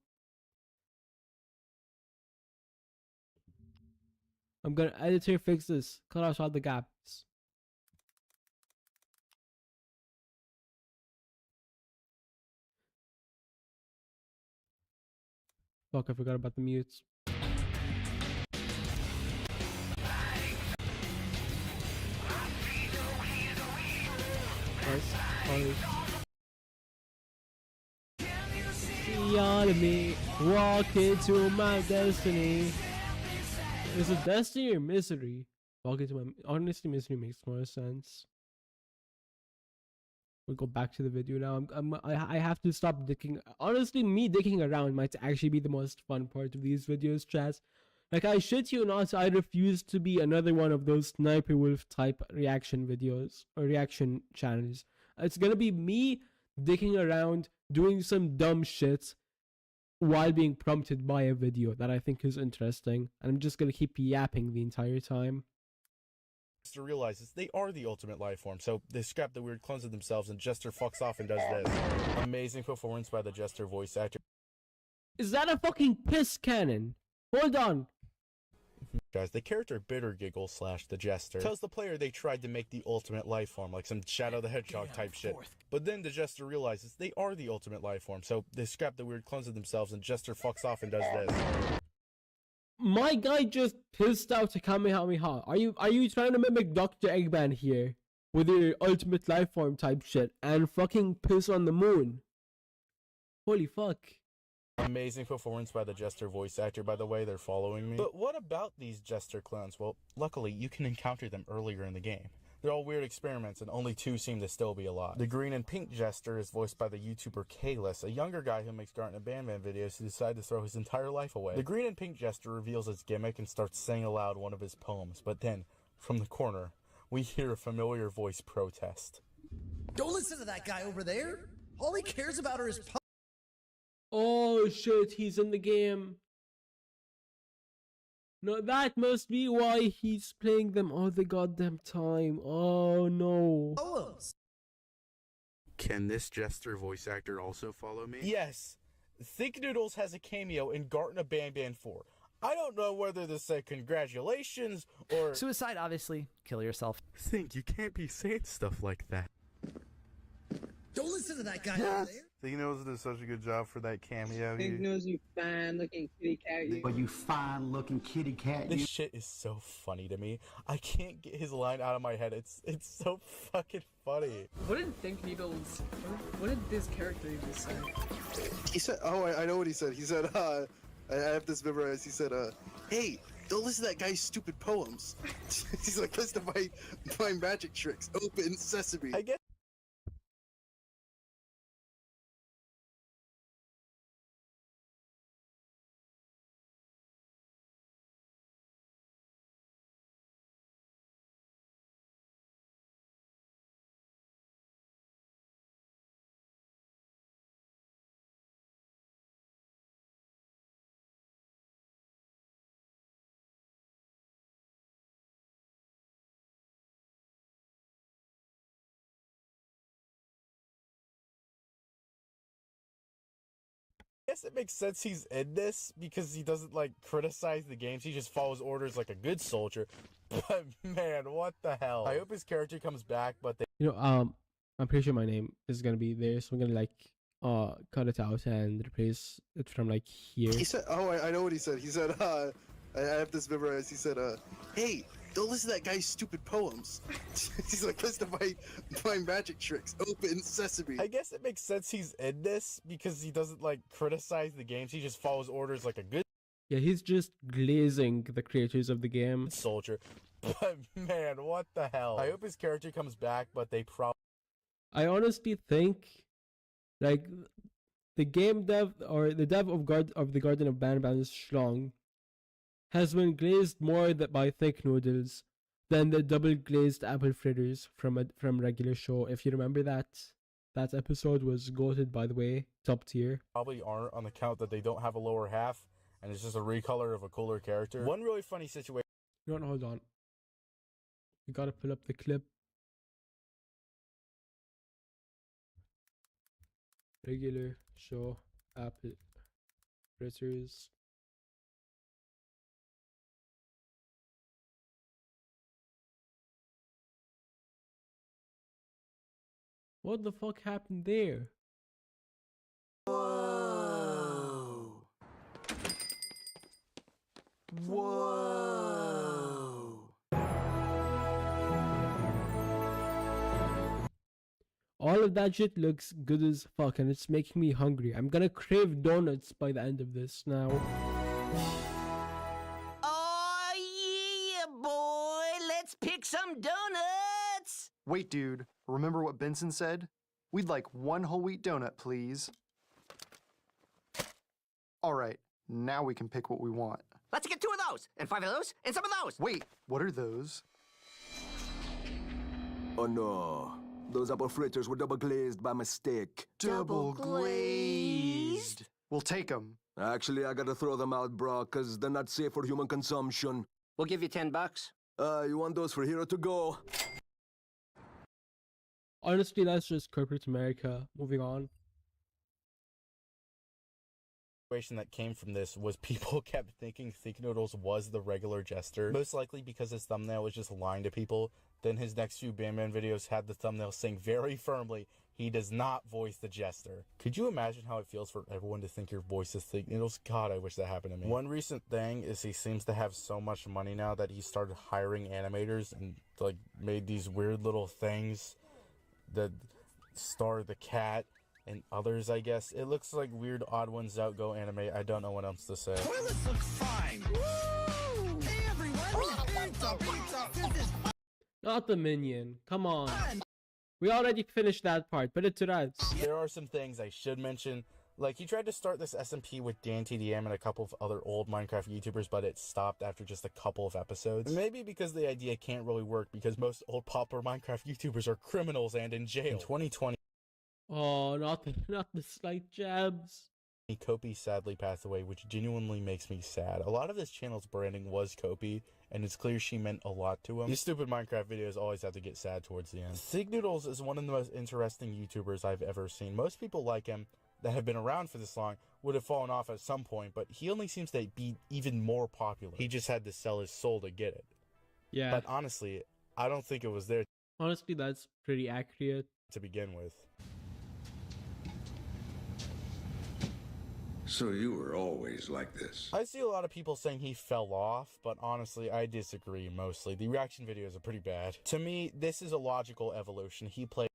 I'm gonna editor fix this. Cut out all the gaps. Fuck, I forgot about the mutes. Nice. See all of me, walk into my destiny. Is it Destiny or Misery? Welcome to my honestly, Misery makes more sense. We'll go back to the video now. I have to stop dicking. Honestly, me dicking around might actually be the most fun part of these videos, chat. Like, I shit you not, I refuse to be another one of those Sniper Wolf type reaction videos or reaction channels. It's gonna be me dicking around, doing some dumb shit while being prompted by a video that I think is interesting. And I'm just gonna keep yapping the entire time. To realizes they are the ultimate life form, so they scrap the weird clones of themselves and Jester fucks off and does this. Amazing performance by the Jester voice actor. Is that a fucking piss cannon? Hold on. Guys, the character Bitter Giggle / the Jester tells the player they tried to make the ultimate life form, like some Shadow the Hedgehog type shit. But then the Jester realizes they are the ultimate life form, so they scrap the weird clones of themselves and Jester fucks off and does this. My guy just pissed out a Kamehameha. Are you trying to mimic Dr. Eggman here with your ultimate life form type shit and fucking piss on the moon? Holy fuck. Amazing performance by the Jester voice actor, by the way, they're following me. But what about these Jester clones? Well, luckily, you can encounter them earlier in the game. They're all weird experiments, and only 2 seem to still be alive. The green and pink Jester is voiced by the YouTuber Kalis, a younger guy who makes Garten and Bam Bam videos who decided to throw his entire life away. The green and pink Jester reveals his gimmick and starts saying aloud one of his poems, but then, from the corner, we hear a familiar voice protest. Don't listen to that guy over there. All he cares about are his Oh shit, he's in the game. No, that must be why he's playing them all the goddamn time. Oh no. poems. Can this Jester voice actor also follow me? Yes. Think Noodles has a cameo in Garten of Bam Bam 4. I don't know whether to say congratulations or... Suicide, obviously. Kill yourself. Think, you can't be saying stuff like that. Don't listen to that guy over there. Think Noodles did such a good job for that cameo. Think knows you fine looking kitty cat. You fine looking kitty cat. This shit is so funny to me. I can't get his line out of my head. It's so fucking funny. What did Think Needles, what did this character even say? He said, oh, I know what he said. He said, I have this memorized. He said, hey, don't listen to that guy's stupid poems. He's like, listen to my magic tricks. Open sesame. I guess. I guess it makes sense he's in this because he doesn't like criticize the games. He just follows orders like a good soldier. But man, what the hell? I hope his character comes back, but they... You know, I'm pretty sure my name is gonna be there, so I'm gonna like cut it out and replace it from like here. He said, oh, I know what he said. He said, I have this memorized. He said, hey, don't listen to that guy's stupid poems. He's like, listen to my magic tricks. Open sesame. I guess it makes sense he's in this because he doesn't like criticize the games. He just follows orders like a good... Yeah, he's just glazing the creators of the game. Soldier. But man, what the hell? I hope his character comes back, but they probably... I honestly think, like, the game dev or the dev of the Garden of Bam Bam's schlong has been glazed more by thick noodles than the double glazed apple fritters from regular show. If you remember that episode was goated, by the way, top tier. Probably aren't on the count that they don't have a lower half and it's just a recolor of a cooler character. One really funny situation. No, hold on. You gotta pull up the clip. Regular show apple fritters. What the fuck happened there? Whoa. Whoa. All of that shit looks good as fuck and it's making me hungry. I'm gonna crave donuts by the end of this now. Oh like some donuts! Wait, dude. Remember what Benson said? We'd like one whole wheat donut, please. All right, now we can pick what we want. Let's get 2 of those, and 5 of those, and some of those! Wait, what are those? Oh no. Those apple fritters were double glazed by mistake. Double glazed? We'll take them. Actually, I gotta throw them out, bro, cause they're not safe for human consumption. We'll give you $10. You want those for Hero to go? Honestly, that's just corporate America. Moving on. That came from this was people kept thinking Thick Noodles was the regular Jester, most likely because his thumbnail was just lying to people. Then his next few Bandman videos had the thumbnail saying very firmly he does not voice the Jester. Could you imagine how it feels for everyone to think your voice is Thick Noodles? God, I wish that happened to me. One recent thing is he seems to have so much money now that he started hiring animators and like made these weird little things that star the cat and others, I guess. It looks like weird Odd Ones Out Go anime. I don't know what else to say. Toilets look fine. Woo! Hey everyone, pizza. Not the minion. Come on. We already finished that part. Put it to rest. There are some things I should mention. Like, he tried to start this SMP with DanTDM and a couple of other old Minecraft YouTubers, but it stopped after just a couple of episodes. Maybe because the idea can't really work because most old popular Minecraft YouTubers are criminals and in jail. In 2020, oh, not the slight jabs. Kopi sadly passed away, which genuinely makes me sad. A lot of this channel's branding was Kopi, and it's clear she meant a lot to him. These stupid Minecraft videos always have to get sad towards the end. Thick Noodles is one of the most interesting YouTubers I've ever seen. Most people like him that have been around for this long would have fallen off at some point, but he only seems to be even more popular. He just had to sell his soul to get it. Yeah. But honestly, I don't think it was there. Honestly, that's pretty accurate. To begin with. So you were always like this? I see a lot of people saying he fell off, but honestly, I disagree mostly. The reaction videos are pretty bad. To me, this is a logical evolution. He played...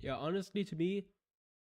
Yeah, honestly, to me,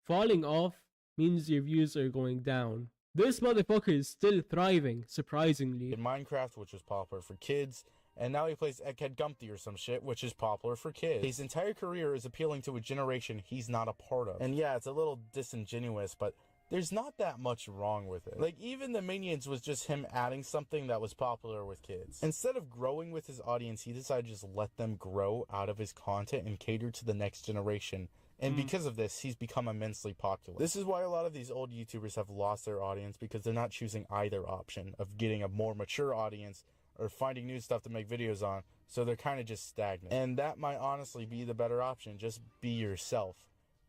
falling off means your views are going down. This motherfucker is still thriving, surprisingly. In Minecraft, which was popular for kids, and now he plays Egghead Gumpty or some shit, which is popular for kids. His entire career is appealing to a generation he's not a part of. And yeah, it's a little disingenuous, but there's not that much wrong with it. Like, even the Minions was just him adding something that was popular with kids. Instead of growing with his audience, he decided to just let them grow out of his content and cater to the next generation. And because of this, he's become immensely popular. This is why a lot of these old YouTubers have lost their audience, because they're not choosing either option of getting a more mature audience or finding new stuff to make videos on, so they're kind of just stagnant. And that might honestly be the better option. Just be yourself.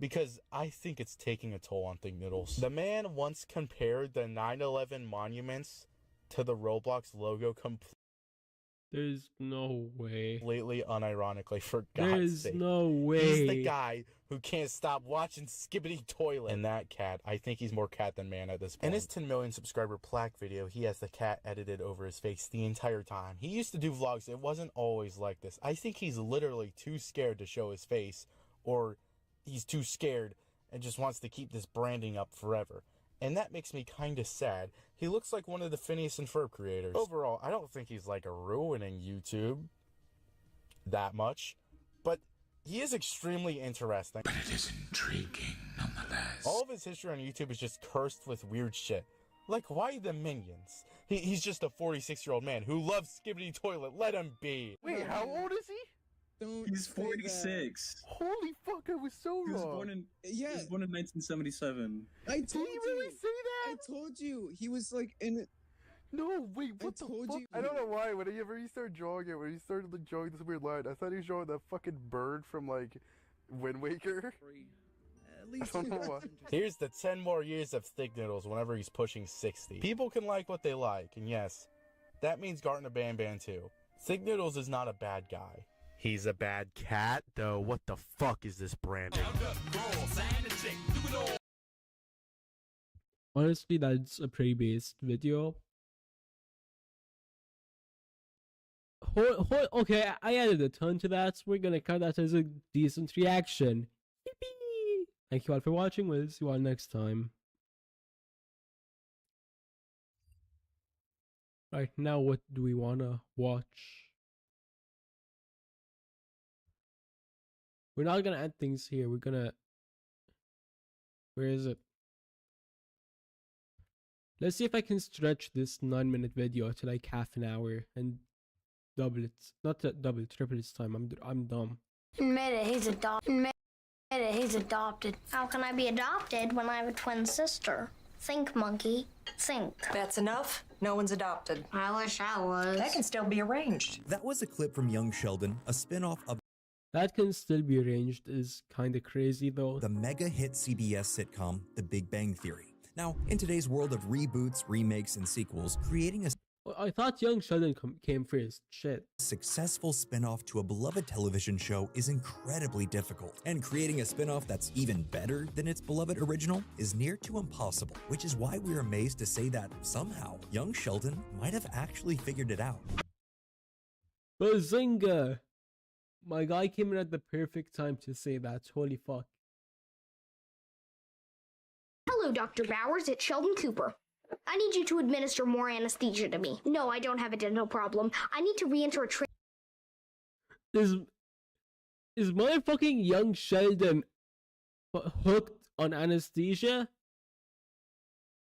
Because I think it's taking a toll on Thick Noodles. The man once compared the 9/11 monuments to the Roblox logo There's no way. Completely unironically, for God's sake. There's no way. He's the guy who can't stop watching Skibbity Toilet. And that cat, I think he's more cat than man at this point. In his 10 million subscriber plaque video, he has the cat edited over his face the entire time. He used to do vlogs. It wasn't always like this. I think he's literally too scared to show his face, or he's too scared and just wants to keep this branding up forever. And that makes me kind of sad. He looks like one of the Phineas and Ferb creators. Overall, I don't think he's like ruining YouTube that much, but he is extremely interesting. But it is intriguing nonetheless. All of his history on YouTube is just cursed with weird shit. Like, why the Minions? He's just a 46-year-old man who loves Skibbity Toilet. Let him be. Wait, how old is he? He's 46. Holy fuck, I was so He was wrong. born in he was born in 1977. I told Did he really say that? I told you he was like in. No, wait, what the fuck? You. I don't know why. Whenever he started drawing it, when he started like, drawing this weird line, I thought he was drawing that fucking bird from like Wind Waker. At least I don't know why. Here's the 10 more years of Thick Noodles whenever he's pushing 60. People can like what they like, and yes, that means Gartner Ban too. Thick Noodles is not a bad guy. He's a bad cat, though. What the fuck is this branding? Honestly, that's a pretty based video. Okay, I added a ton to that, so we're gonna count that as a decent reaction. Yippee! Thank you all for watching. We'll see you all next time. Right, now what do we wanna watch? We're not gonna end things here. We're gonna. Where is it? Let's see if I can stretch this 9-minute video to like half an hour and double it. Not double it, triple its time. I'm dumb. Admit it, he's adopted. He's adopted. How can I be adopted when I have a twin sister? Think, monkey. Think. That's enough. No one's adopted. I wish I was. That can still be arranged. That was a clip from Young Sheldon, a spin-off of That can still be arranged is kind of crazy though. the mega hit CBS sitcom, The Big Bang Theory. Now, in today's world of reboots, remakes, and sequels, creating a I thought Young Sheldon came first. Shit. successful spin-off to a beloved television show is incredibly difficult, and creating a spin-off that's even better than its beloved original is near to impossible, which is why we're amazed to say that somehow Young Sheldon might have actually figured it out. Bazinga! My guy came in at the perfect time to say that. Holy fuck. Hello, Dr. Bowers. It's Sheldon Cooper. I need you to administer more anesthesia to me. No, I don't have a dental problem. I need to re-enter a Is my fucking Young Sheldon hooked on anesthesia?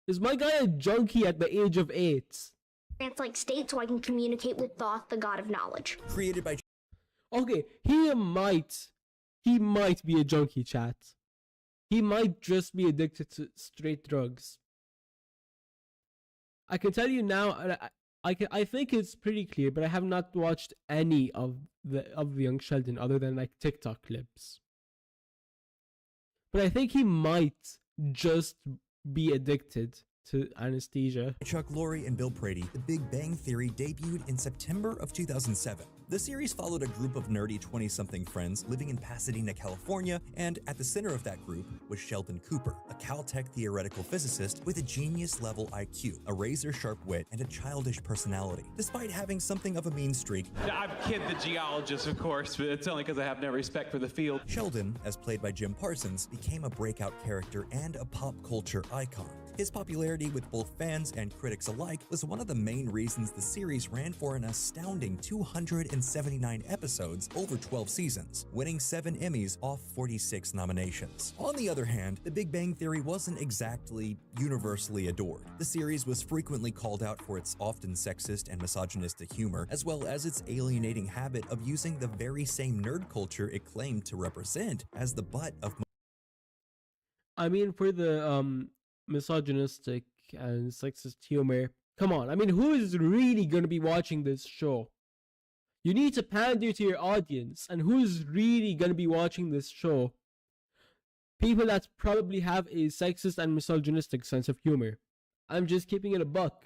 Is my guy a junkie at the age of 8? trance-like state so I can communicate with Thoth, the god of knowledge. Created by... Okay, he might be a junkie, chat. He might just be addicted to straight drugs. I can tell you now, I think it's pretty clear, but I have not watched any of the Young Sheldon other than like TikTok clips. But I think he might just be addicted to anesthesia. Chuck Lorre and Bill Prady, The Big Bang Theory debuted in September of 2007. The series followed a group of nerdy 20-something friends living in Pasadena, California, and at the center of that group was Sheldon Cooper, a Caltech theoretical physicist with a genius-level IQ, a razor-sharp wit, and a childish personality. Despite having something of a mean streak, I'm Kid the geologist, of course, but it's only because I have no respect for the field. Sheldon, as played by Jim Parsons, became a breakout character and a pop culture icon. His popularity with both fans and critics alike was one of the main reasons the series ran for an astounding 279 episodes over 12 seasons, winning 7 Emmys off 46 nominations. On the other hand, The Big Bang Theory wasn't exactly universally adored. The series was frequently called out for its often sexist and misogynistic humor, as well as its alienating habit of using the very same nerd culture it claimed to represent as the butt of... I mean, for the misogynistic and sexist humor, come on, I mean, who is really gonna be watching this show? You need to pander to your audience, and who's really gonna be watching this show? People that probably have a sexist and misogynistic sense of humor. I'm just keeping it a buck.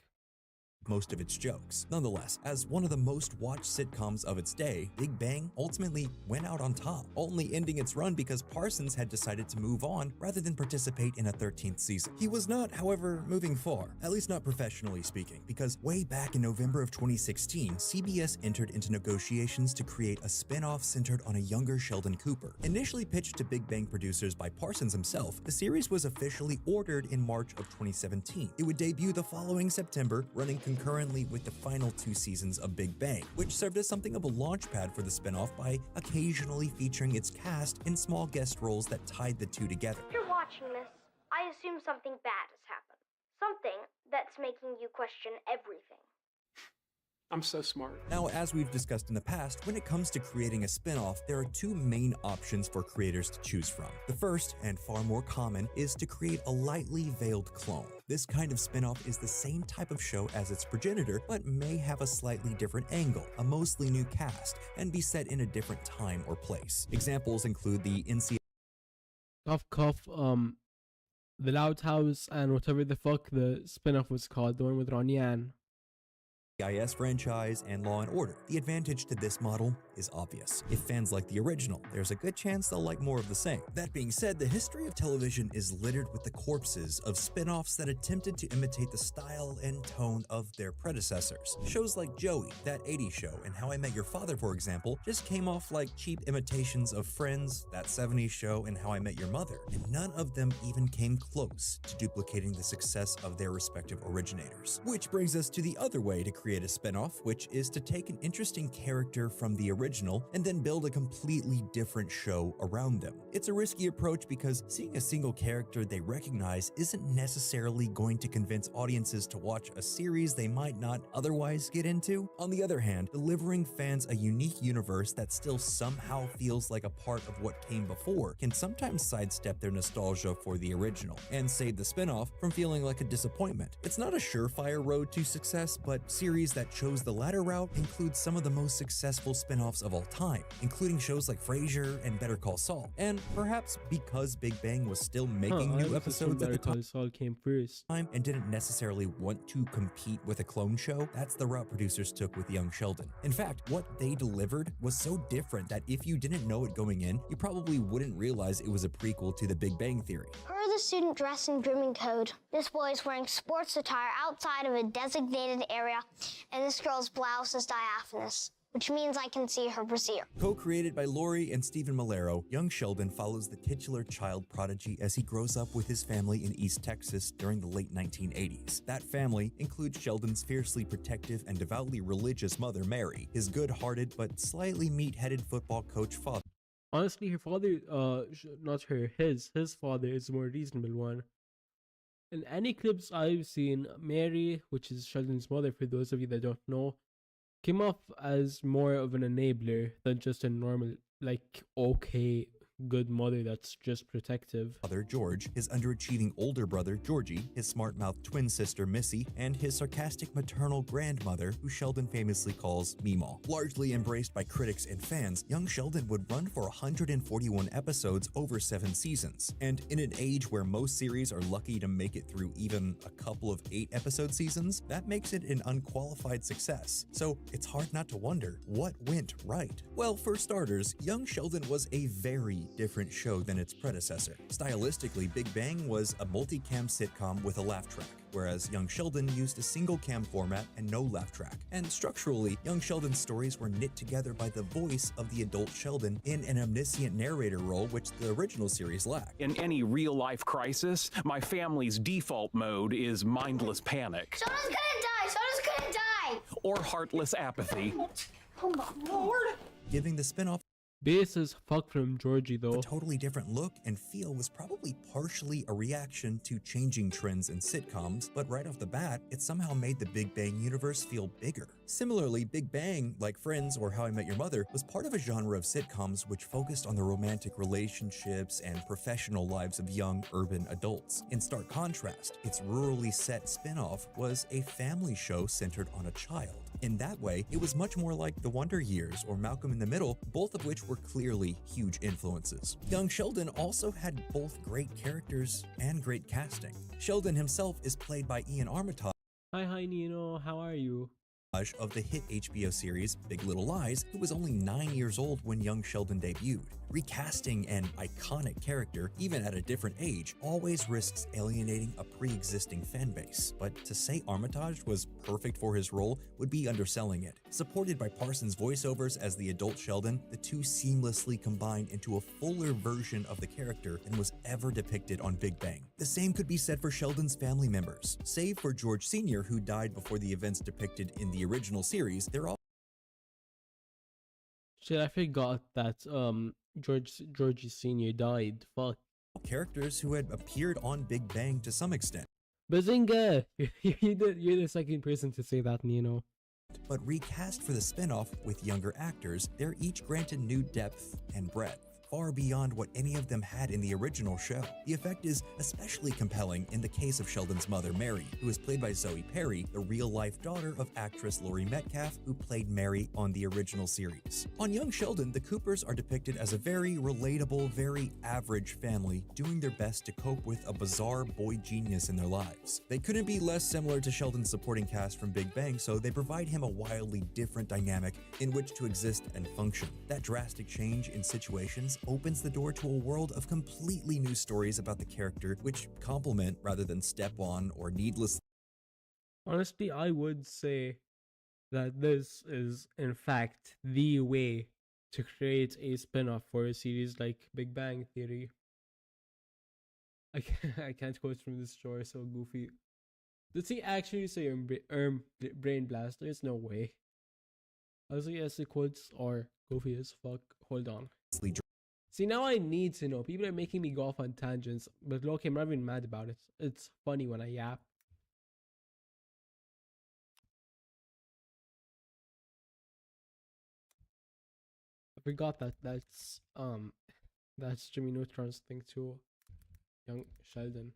Most of its jokes. Nonetheless, as one of the most watched sitcoms of its day, Big Bang ultimately went out on top, only ending its run because Parsons had decided to move on rather than participate in a 13th season. He was not, however, moving far, at least not professionally speaking, because way back in November of 2016, CBS entered into negotiations to create a spin-off centered on a younger Sheldon Cooper. Initially pitched to Big Bang producers by Parsons himself, the series was officially ordered in March of 2017. It would debut the following September, running concurrently with the final 2 seasons of Big Bang, which served as something of a launchpad for the spinoff by occasionally featuring its cast in small guest roles that tied the two together. If you're watching this, I assume something bad has happened. Something that's making you question everything. I'm so smart. Now, as we've discussed in the past, when it comes to creating a spin-off, there are 2 main options for creators to choose from. The first, and far more common, is to create a lightly veiled clone. This kind of spin-off is the same type of show as its progenitor, but may have a slightly different angle, a mostly new cast, and be set in a different time or place. Examples include the Cough, The Loud House, and whatever the fuck the spin-off was called, the one with Ron Yan. NCIS franchise, and Law & Order. The advantage to this model is obvious. If fans like the original, there's a good chance they'll like more of the same. That being said, the history of television is littered with the corpses of spin-offs that attempted to imitate the style and tone of their predecessors. Shows like Joey, That 80s Show, and How I Met Your Father, for example, just came off like cheap imitations of Friends, That 70s Show, and How I Met Your Mother, and none of them even came close to duplicating the success of their respective originators. Which brings us to the other way to create a spinoff, which is to take an interesting character from the original original and then build a completely different show around them. It's a risky approach because seeing a single character they recognize isn't necessarily going to convince audiences to watch a series they might not otherwise get into. On the other hand, delivering fans a unique universe that still somehow feels like a part of what came before can sometimes sidestep their nostalgia for the original and save the spinoff from feeling like a disappointment. It's not a surefire road to success, but series that chose the latter route include some of the most successful spinoffs of all time, including shows like Frasier and Better Call Saul. And perhaps because Big Bang was still making new episodes at the time came first and didn't necessarily want to compete with a clone show, that's the route producers took with Young Sheldon. In fact, what they delivered was so different that if you didn't know it going in, you probably wouldn't realize it was a prequel to The Big Bang Theory. Per the student dress and grooming code, this boy is wearing sports attire outside of a designated area, and this girl's blouse is diaphanous, which means I can see her brassiere. Co-created by Laurie and Stephen Malero, Young Sheldon follows the titular child prodigy as he grows up with his family in East Texas during the late 1980s. That family includes Sheldon's fiercely protective and devoutly religious mother, Mary, his good-hearted but slightly meat-headed football coach father. Honestly, her father, not her, his father is a more reasonable one. In any clips I've seen, Mary, which is Sheldon's mother for those of you that don't know, came off as more of an enabler than just a normal, like, okay, good mother that's just protective. Father George, his underachieving older brother Georgie, his smart-mouthed twin sister Missy, and his sarcastic maternal grandmother, who Sheldon famously calls Meemaw. Largely embraced by critics and fans, Young Sheldon would run for 141 episodes over 7 seasons. And in an age where most series are lucky to make it through even a couple of 8-episode seasons, that makes it an unqualified success. So it's hard not to wonder, what went right? Well, for starters, Young Sheldon was a very different show than its predecessor. Stylistically, Big Bang was a multi-cam sitcom with a laugh track, whereas Young Sheldon used a single cam format and no laugh track. And structurally, Young Sheldon's stories were knit together by the voice of the adult Sheldon in an omniscient narrator role which the original series lacked. In any real-life crisis, my family's default mode is mindless panic. Someone's gonna die! Someone's gonna die! Or heartless apathy. Oh my Lord! Giving the spin-off Base as fuck from Georgie though. A totally different look and feel was probably partially a reaction to changing trends in sitcoms, but right off the bat, it somehow made the Big Bang universe feel bigger. Similarly, Big Bang, like Friends or How I Met Your Mother, was part of a genre of sitcoms which focused on the romantic relationships and professional lives of young urban adults. In stark contrast, its rurally set spin-off was a family show centered on a child. In that way, it was much more like The Wonder Years or Malcolm in the Middle, both of which were clearly huge influences. Young Sheldon also had both great characters and great casting. Sheldon himself is played by Ian Armitage. Hi Nino, how are you? Of the hit HBO series Big Little Lies, who was only 9 years old when Young Sheldon debuted. Recasting an iconic character, even at a different age, always risks alienating a pre-existing fan base. But to say Armitage was perfect for his role would be underselling it. Supported by Parsons' voiceovers as the adult Sheldon, the two seamlessly combine into a fuller version of the character than was ever depicted on Big Bang. The same could be said for Sheldon's family members. Save for George Sr., who died before the events depicted in the original series, they're all Shit, I forgot that Georgie Sr. died. Fuck. characters who had appeared on Big Bang to some extent. Bazinga! You're the second person to say that, Nino. But recast for the spinoff with younger actors, they're each granted new depth and breadth, far beyond what any of them had in the original show. The effect is especially compelling in the case of Sheldon's mother, Mary, who is played by Zoe Perry, the real-life daughter of actress Laurie Metcalf, who played Mary on the original series. On Young Sheldon, the Coopers are depicted as a very relatable, very average family, doing their best to cope with a bizarre boy genius in their lives. They couldn't be less similar to Sheldon's supporting cast from Big Bang, so they provide him a wildly different dynamic in which to exist and function. That drastic change in situations opens the door to a world of completely new stories about the character, which complement rather than step on or needlessly. Honestly, I would say that this is, in fact, the way to create a spin-off for a series like Big Bang Theory. I can't quote from this story, so goofy. Did he actually say brain blast? There's no way. I was like, yes, the quotes are goofy as fuck. Hold on. See, now I need to know. People are making me go off on tangents, but look, I'm not even mad about it. It's funny when I yap. I forgot that's Jimmy Neutron's thing too. Young Sheldon.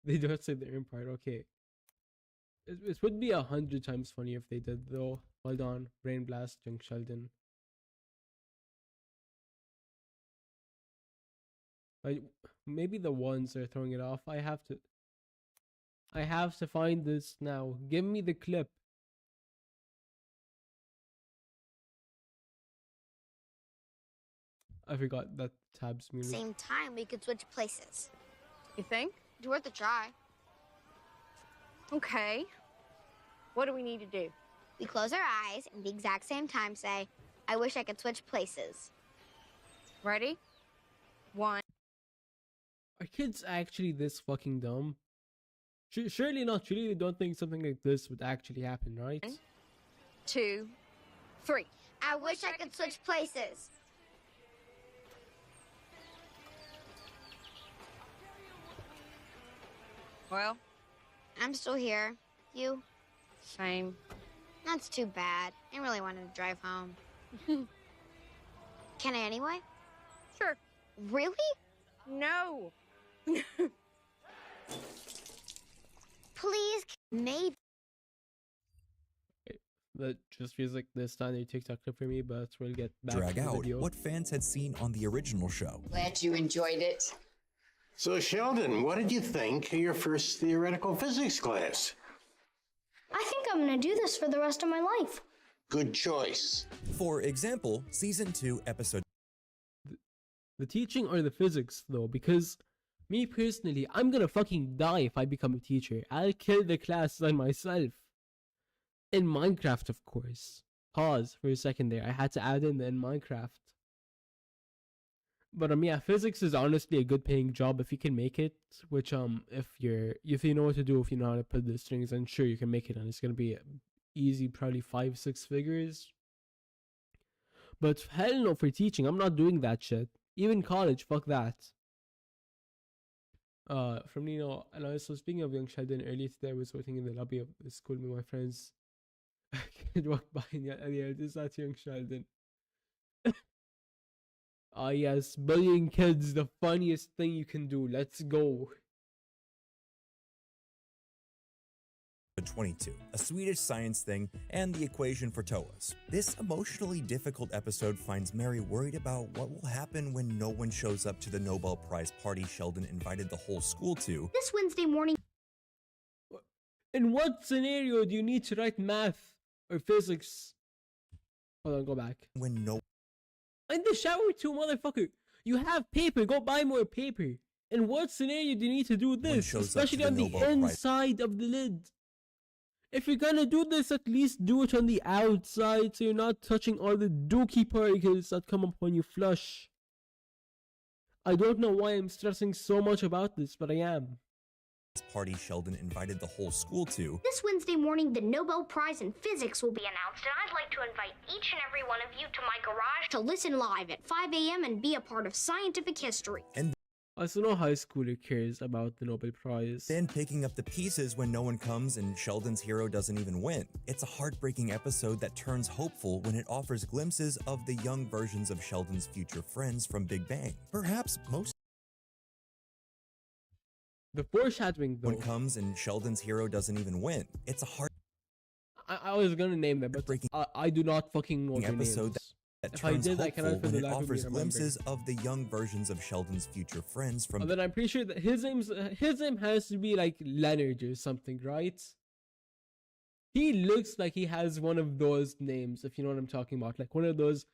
They don't say the empire. Okay. It would be 100 times funny if they did though. Hold on. Brain Blast, Young Sheldon. Maybe the ones are throwing it off. I have to find this now. Give me the clip. I forgot that tab's music. Same time, we could switch places. You think? It's worth a try. Okay. What do we need to do? We close our eyes and the exact same time say, I wish I could switch places. Ready? 1. Are kids actually this fucking dumb? Surely not. Surely they don't think something like this would actually happen, right? 2, 3. I wish I could switch places. Well, I'm still here. You? Same. That's too bad. I really wanted to drive home. Can I anyway? Sure. Really? No. Please, maybe. That just feels like the standard TikTok clip for me, but we'll get back Drag to the out video. what fans had seen on the original show. Glad you enjoyed it. So, Sheldon, what did you think of your first theoretical physics class? I think I'm gonna do this for the rest of my life. Good choice. For example, Season 2, Episode... The teaching or the physics, though, because me personally, I'm gonna fucking die if I become a teacher. I'll kill the class and myself. In Minecraft, of course. Pause for a second there. I had to add in Minecraft. But yeah, physics is honestly a good paying job if you can make it. Which if you know what to do, if you know how to put the strings, then sure you can make it, and it's gonna be easy, probably 5-6 figures. But hell no for teaching. I'm not doing that shit. Even college, fuck that. From Nino, and also speaking of Young Sheldon, earlier today I was waiting in the lobby of the school with my friends. I can't walk by and yet, is that Young Sheldon? Ah yes, bullying kids, the funniest thing you can do. Let's go. 22, a Swedish science thing, and the equation for TOAs. This emotionally difficult episode finds Mary worried about what will happen when no one shows up to the Nobel Prize party Sheldon invited the whole school to. This Wednesday morning. In what scenario do you need to write math or physics? Hold on, go back. When no... In the shower too, motherfucker. You have paper, go buy more paper. In what scenario do you need to do this? Especially on the inside of the lid. If you're gonna do this, at least do it on the outside so you're not touching all the dookie particles that come up when you flush. I don't know why I'm stressing so much about this, but I am. Party Sheldon invited the whole school to. This Wednesday morning, the Nobel Prize in Physics will be announced, and I'd like to invite each and every one of you to my garage to listen live at 5 a.m. and be a part of scientific history. And also no high schooler cares about the Nobel Prize. Then picking up the pieces when no one comes and Sheldon's hero doesn't even win. It's a heartbreaking episode that turns hopeful when it offers glimpses of the young versions of Sheldon's future friends from Big Bang. Perhaps most... The foreshadowing though. When comes and Sheldon's hero doesn't even win. It's a heart... I was gonna name them, but I do not fucking know their episode names. That if turns I did, hopeful when it offers glimpses of the young versions of Sheldon's future friends from... And then I'm pretty sure that his name has to be like Leonard or something, right? He looks like he has one of those names, if you know what I'm talking about. Like one of those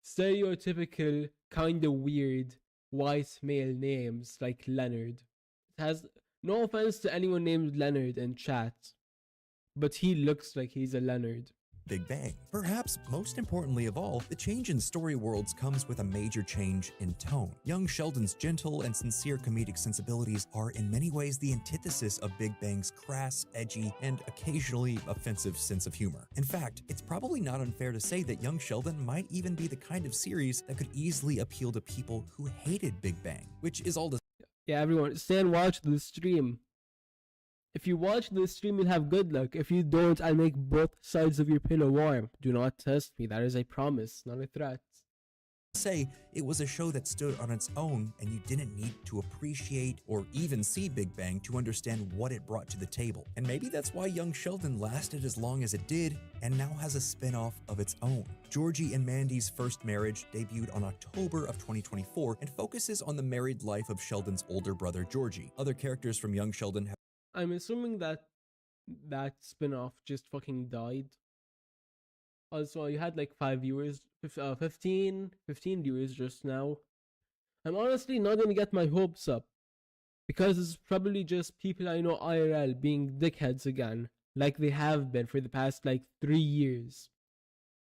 stereotypical, kind of weird, white male names, like Leonard. It has... No offense to anyone named Leonard in chat, but he looks like he's a Leonard. Big Bang. Perhaps most importantly of all, the change in story worlds comes with a major change in tone. Young Sheldon's gentle and sincere comedic sensibilities are in many ways the antithesis of Big Bang's crass, edgy, and occasionally offensive sense of humor. In fact, it's probably not unfair to say that Young Sheldon might even be the kind of series that could easily appeal to people who hated Big Bang, which is all to Yeah, everyone, stay and watch the stream. If you watch the stream, you'll have good luck. If you don't, I'll make both sides of your pillow warm. Do not test me. That is a promise, not a threat. say it was a show that stood on its own and you didn't need to appreciate or even see Big Bang to understand what it brought to the table. And maybe that's why Young Sheldon lasted as long as it did and now has a spin-off of its own. Georgie and Mandy's first marriage debuted on October of 2024 and focuses on the married life of Sheldon's older brother Georgie. Other characters from Young Sheldon have I'm assuming that that spin-off just fucking died. Also, you had like 15 viewers just now. I'm honestly not gonna get my hopes up, because it's probably just people I know IRL being dickheads again, like they have been for the past like 3 years.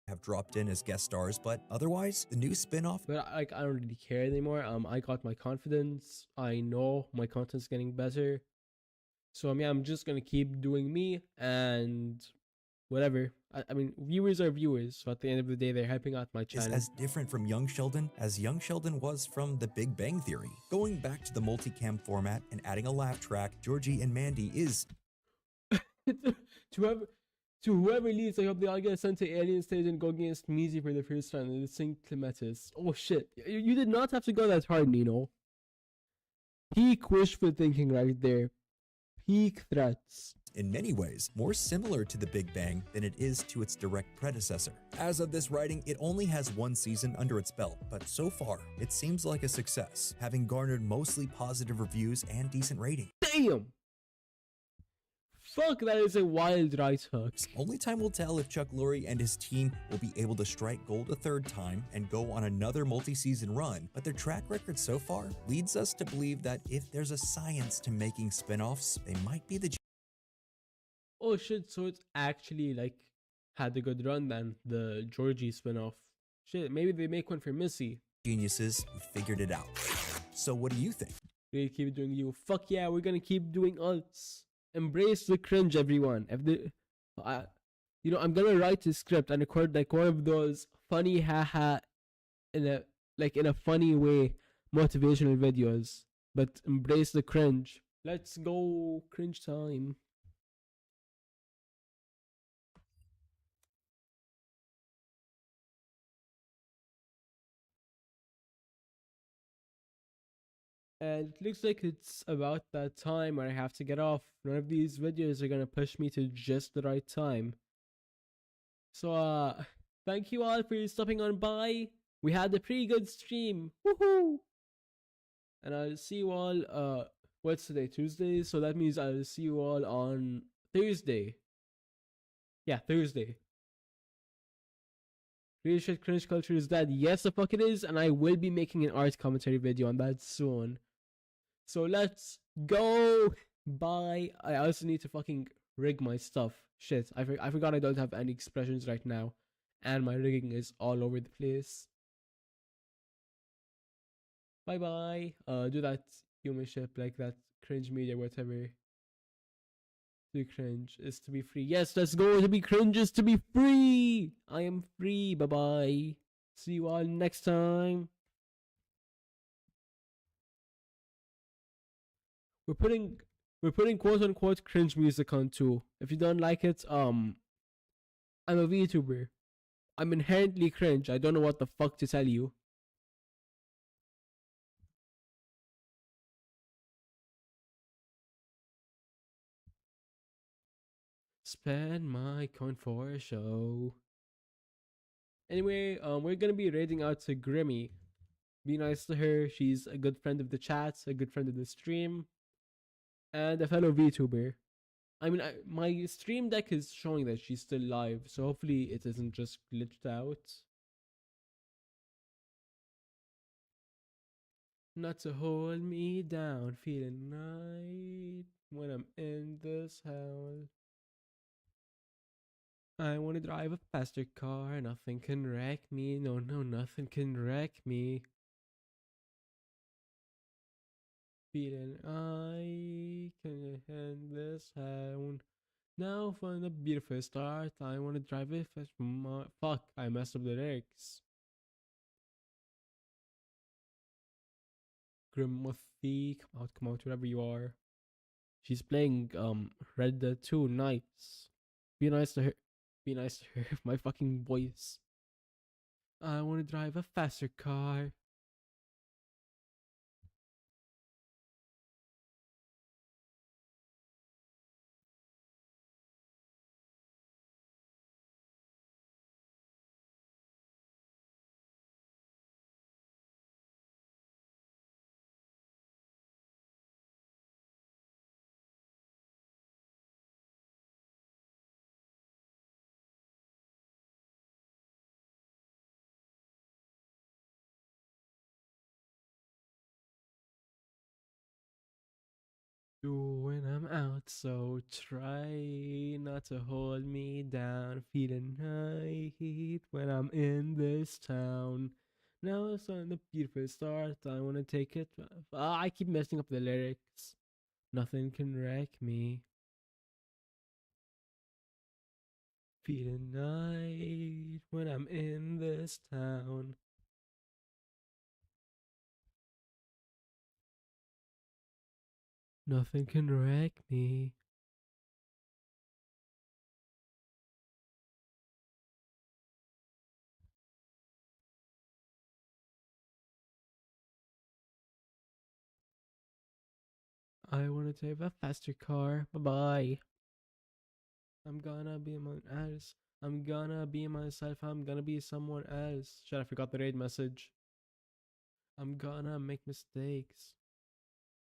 Have dropped in as guest stars, but otherwise, the new spin-off. But like, I don't really care anymore. I got my confidence. I know my content's getting better. So yeah, I'm just gonna keep doing me and whatever. I mean, viewers are viewers. So at the end of the day, they're hyping out my channel. Is as different from Young Sheldon as Young Sheldon was from The Big Bang Theory. Going back to the multicam format and adding a laugh track, Georgie and Mandy is to whoever leads, I hope they all get sent to alien stage and go against Measy for the first time in the St. Clematis. Oh shit, you did not have to go that hard, Nino. Peak wishful thinking right there. Peak threats. In many ways, more similar to The Big Bang than it is to its direct predecessor. As of this writing, it only has one season under its belt, but so far, it seems like a success, having garnered mostly positive reviews and decent ratings. Damn! Fuck, that is a wild right hook. Only time will tell if Chuck Lorre and his team will be able to strike gold a third time and go on another multi-season run, but their track record so far leads us to believe that if there's a science to making spin-offs, they might be the Oh shit, so it's actually like had a good run then, the Georgie spin-off. Shit, maybe they make one for Missy. geniuses who figured it out. So what do you think? We keep doing you. Fuck yeah, we're gonna keep doing ults. Embrace the cringe, everyone. If the, I'm gonna write a script and record like one of those funny haha in a funny way motivational videos. But embrace the cringe. Let's go, cringe time. And it looks like it's about that time where I have to get off. None of these videos are gonna push me to just the right time. So thank you all for stopping on by. We had a pretty good stream. Woohoo! And I'll see you all what's today? Tuesday? So that means I'll see you all on Thursday. Yeah, Thursday. Real shit cringe culture is dead. Yes, the fuck it is, and I will be making an art commentary video on that soon. So let's go. Bye. I also need to fucking rig my stuff. Shit, I forgot I don't have any expressions right now, and my rigging is all over the place. Bye bye. Do that human ship, like that cringe media, whatever. To be cringe is to be free. Yes, let's go. To be cringe is to be free. I am free. Bye bye. See you all next time. We're putting quote unquote cringe music on too. If you don't like it, I'm a VTuber. I'm inherently cringe. I don't know what the fuck to tell you. Spend my coin for a show. Anyway, we're gonna be raiding out to Grimmy. Be nice to her. She's a good friend of the chat, a good friend of the stream, and a fellow VTuber. I mean, my stream deck is showing that she's still live, so hopefully it isn't just glitched out. Not to hold me down, feeling right when I'm in this house. I wanna drive a faster car, nothing can wreck me. No, no, nothing can wreck me. Feeling I can hand this hound. Now for the beautiful start, I wanna drive it fast. Fuck, I messed up the lyrics. Grimothy, come out, wherever you are. She's playing Red Dead 2, nice. Be nice to her. Be nice to her. My fucking voice. I wanna drive a faster car. When I'm out, so try not to hold me down. Feeling high when I'm in this town. Now it's on the beautiful start. I wanna take it. I keep messing up the lyrics. Nothing can wreck me. Feeling night when I'm in this town. Nothing can wreck me. I wanna take a faster car. Bye bye. I'm gonna be my else. I'm gonna be myself. I'm gonna be someone else. Shit, I forgot the raid message. I'm gonna make mistakes.